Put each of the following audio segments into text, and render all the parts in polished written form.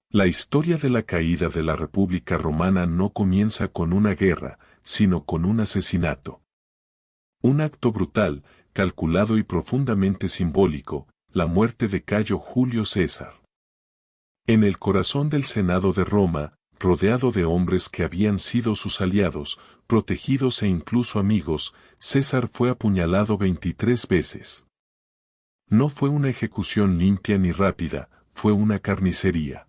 La historia de la caída de la República Romana no comienza con una guerra, sino con un asesinato. Un acto brutal, calculado y profundamente simbólico, la muerte de Cayo Julio César. En el corazón del Senado de Roma, rodeado de hombres que habían sido sus aliados, protegidos e incluso amigos, César fue apuñalado 23 veces. No fue una ejecución limpia ni rápida, fue una carnicería.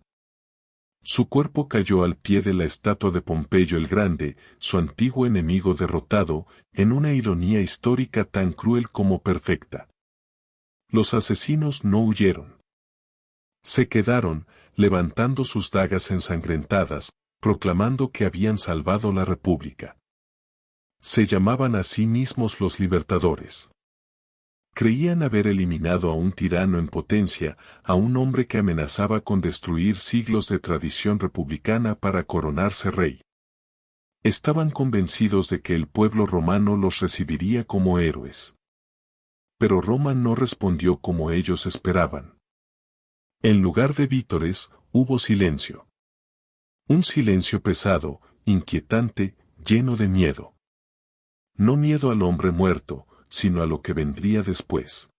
Su cuerpo cayó al pie de la estatua de Pompeyo el Grande, su antiguo enemigo derrotado, en una ironía histórica tan cruel como perfecta. Los asesinos no huyeron. Se quedaron, levantando sus dagas ensangrentadas, proclamando que habían salvado la República. Se llamaban a sí mismos los libertadores. Creían haber eliminado a un tirano en potencia, a un hombre que amenazaba con destruir siglos de tradición republicana para coronarse rey. Estaban convencidos de que el pueblo romano los recibiría como héroes. Pero Roma no respondió como ellos esperaban. En lugar de vítores, hubo silencio. Un silencio pesado, inquietante, lleno de miedo. No miedo al hombre muerto, sino a lo que vendría después.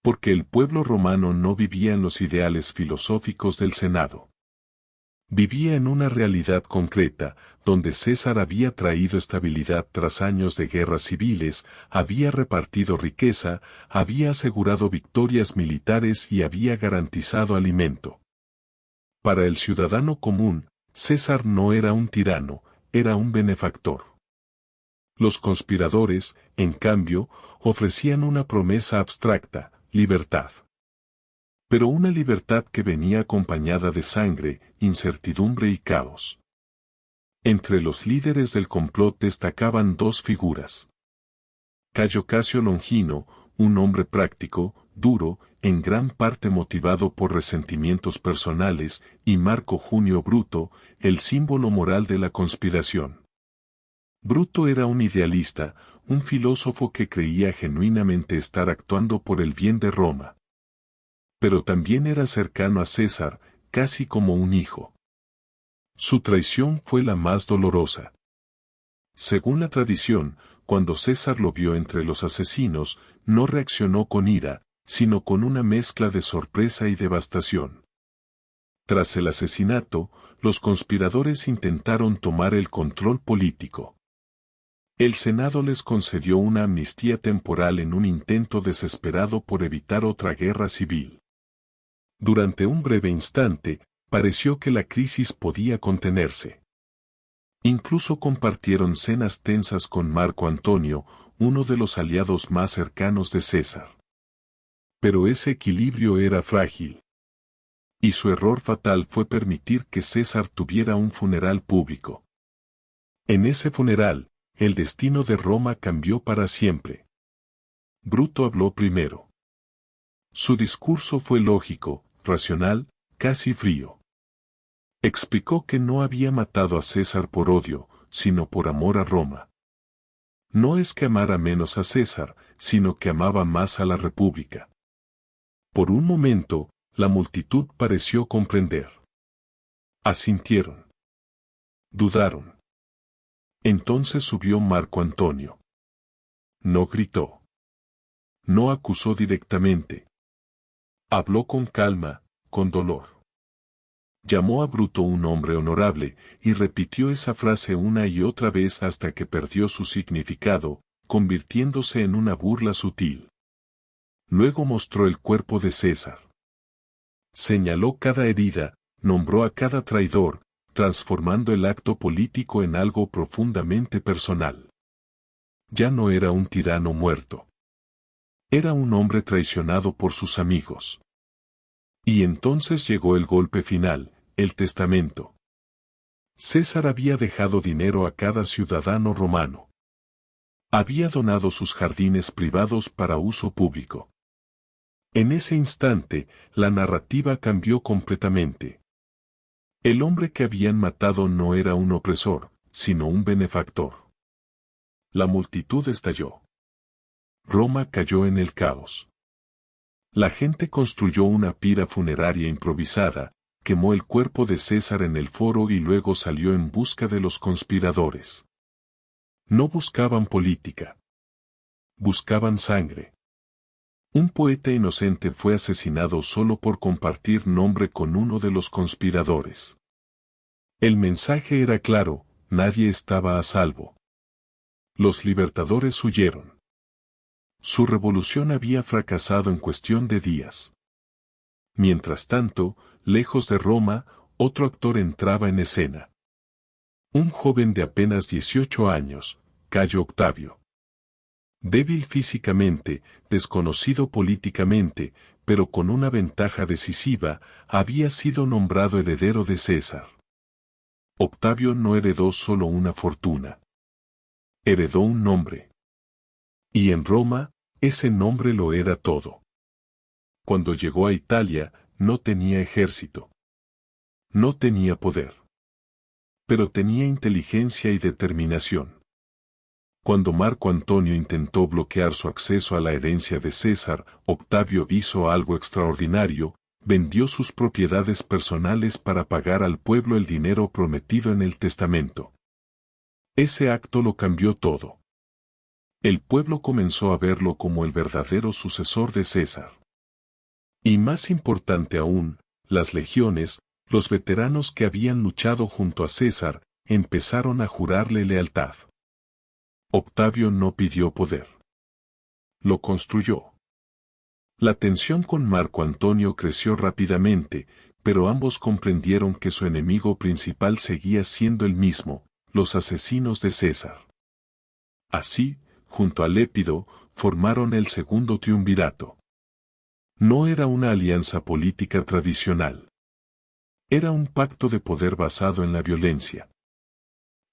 Porque el pueblo romano no vivía en los ideales filosóficos del Senado. Vivía en una realidad concreta, donde César había traído estabilidad tras años de guerras civiles, había repartido riqueza, había asegurado victorias militares y había garantizado alimento. Para el ciudadano común, César no era un tirano, era un benefactor. Los conspiradores, en cambio, ofrecían una promesa abstracta, libertad. Pero una libertad que venía acompañada de sangre, incertidumbre y caos. Entre los líderes del complot destacaban dos figuras. Cayo Casio Longino, un hombre práctico, duro, en gran parte motivado por resentimientos personales, y Marco Junio Bruto, el símbolo moral de la conspiración. Bruto era un idealista, un filósofo que creía genuinamente estar actuando por el bien de Roma. Pero también era cercano a César, casi como un hijo. Su traición fue la más dolorosa. Según la tradición, cuando César lo vio entre los asesinos, no reaccionó con ira, sino con una mezcla de sorpresa y devastación. Tras el asesinato, los conspiradores intentaron tomar el control político. El Senado les concedió una amnistía temporal en un intento desesperado por evitar otra guerra civil. Durante un breve instante, pareció que la crisis podía contenerse. Incluso compartieron cenas tensas con Marco Antonio, uno de los aliados más cercanos de César. Pero ese equilibrio era frágil. Y su error fatal fue permitir que César tuviera un funeral público. En ese funeral, el destino de Roma cambió para siempre. Bruto habló primero. Su discurso fue lógico, racional, casi frío. Explicó que no había matado a César por odio, sino por amor a Roma. No es que amara menos a César, sino que amaba más a la República. Por un momento, la multitud pareció comprender. Asintieron. Dudaron. Entonces subió Marco Antonio. No gritó. No acusó directamente. Habló con calma, con dolor. Llamó a Bruto un hombre honorable, y repitió esa frase una y otra vez hasta que perdió su significado, convirtiéndose en una burla sutil. Luego mostró el cuerpo de César. Señaló cada herida, nombró a cada traidor, transformando el acto político en algo profundamente personal. Ya no era un tirano muerto. Era un hombre traicionado por sus amigos. Y entonces llegó el golpe final, el testamento. César había dejado dinero a cada ciudadano romano. Había donado sus jardines privados para uso público. En ese instante, la narrativa cambió completamente. El hombre que habían matado no era un opresor, sino un benefactor. La multitud estalló. Roma cayó en el caos. La gente construyó una pira funeraria improvisada, quemó el cuerpo de César en el foro y luego salió en busca de los conspiradores. No buscaban política. Buscaban sangre. Un poeta inocente fue asesinado solo por compartir nombre con uno de los conspiradores. El mensaje era claro, nadie estaba a salvo. Los libertadores huyeron. Su revolución había fracasado en cuestión de días. Mientras tanto, lejos de Roma, otro actor entraba en escena. Un joven de apenas 18 años, Cayo Octavio. Débil físicamente, desconocido políticamente, pero con una ventaja decisiva, había sido nombrado heredero de César. Octavio no heredó solo una fortuna. Heredó un nombre. Y en Roma, ese nombre lo era todo. Cuando llegó a Italia, no tenía ejército. No tenía poder. Pero tenía inteligencia y determinación. Cuando Marco Antonio intentó bloquear su acceso a la herencia de César, Octavio hizo algo extraordinario, vendió sus propiedades personales para pagar al pueblo el dinero prometido en el testamento. Ese acto lo cambió todo. El pueblo comenzó a verlo como el verdadero sucesor de César. Y más importante aún, las legiones, los veteranos que habían luchado junto a César, empezaron a jurarle lealtad. Octavio no pidió poder. Lo construyó. La tensión con Marco Antonio creció rápidamente, pero ambos comprendieron que su enemigo principal seguía siendo el mismo, los asesinos de César. Así, junto a Lépido, formaron el segundo triunvirato. No era una alianza política tradicional. Era un pacto de poder basado en la violencia.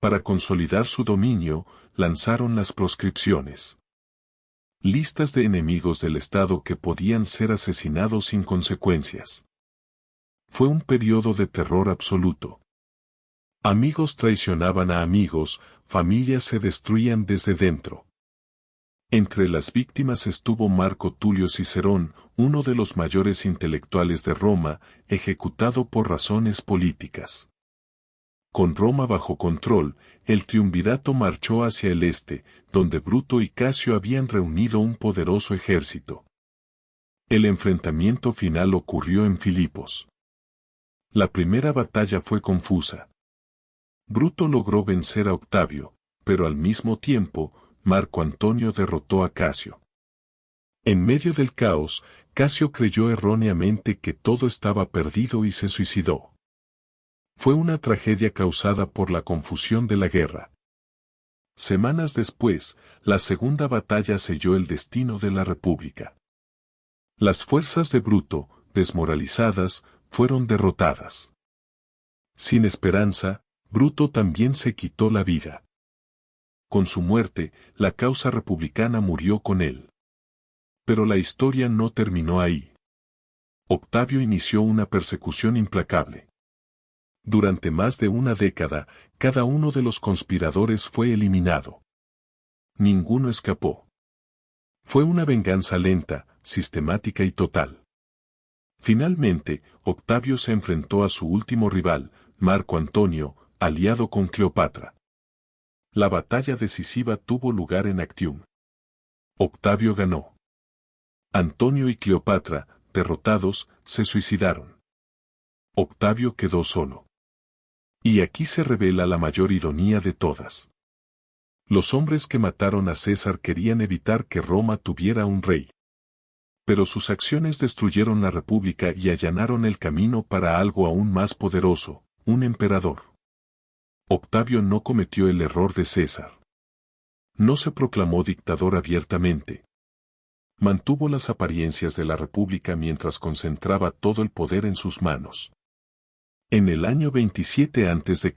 Para consolidar su dominio, lanzaron las proscripciones. Listas de enemigos del Estado que podían ser asesinados sin consecuencias. Fue un periodo de terror absoluto. Amigos traicionaban a amigos, familias se destruían desde dentro. Entre las víctimas estuvo Marco Tulio Cicerón, uno de los mayores intelectuales de Roma, ejecutado por razones políticas. Con Roma bajo control, el triunvirato marchó hacia el este, donde Bruto y Casio habían reunido un poderoso ejército. El enfrentamiento final ocurrió en Filipos. La primera batalla fue confusa. Bruto logró vencer a Octavio, pero al mismo tiempo, Marco Antonio derrotó a Casio. En medio del caos, Casio creyó erróneamente que todo estaba perdido y se suicidó. Fue una tragedia causada por la confusión de la guerra. Semanas después, la segunda batalla selló el destino de la República. Las fuerzas de Bruto, desmoralizadas, fueron derrotadas. Sin esperanza, Bruto también se quitó la vida. Con su muerte, la causa republicana murió con él. Pero la historia no terminó ahí. Octavio inició una persecución implacable. Durante más de una década, cada uno de los conspiradores fue eliminado. Ninguno escapó. Fue una venganza lenta, sistemática y total. Finalmente, Octavio se enfrentó a su último rival, Marco Antonio, aliado con Cleopatra. La batalla decisiva tuvo lugar en Actium. Octavio ganó. Antonio y Cleopatra, derrotados, se suicidaron. Octavio quedó solo. Y aquí se revela la mayor ironía de todas. Los hombres que mataron a César querían evitar que Roma tuviera un rey. Pero sus acciones destruyeron la república y allanaron el camino para algo aún más poderoso, un emperador. Octavio no cometió el error de César. No se proclamó dictador abiertamente. Mantuvo las apariencias de la república mientras concentraba todo el poder en sus manos. En el año 27 a.C.,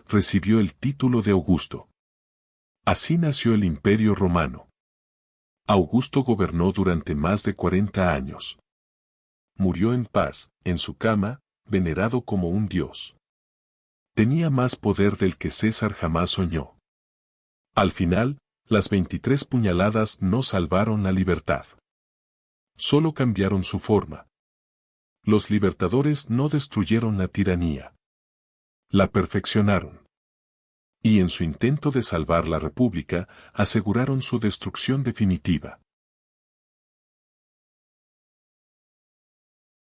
recibió el título de Augusto. Así nació el Imperio Romano. Augusto gobernó durante más de 40 años. Murió en paz, en su cama, venerado como un dios. Tenía más poder del que César jamás soñó. Al final, las 23 puñaladas no salvaron la libertad. Solo cambiaron su forma. Los libertadores no destruyeron la tiranía. La perfeccionaron. Y en su intento de salvar la república, aseguraron su destrucción definitiva.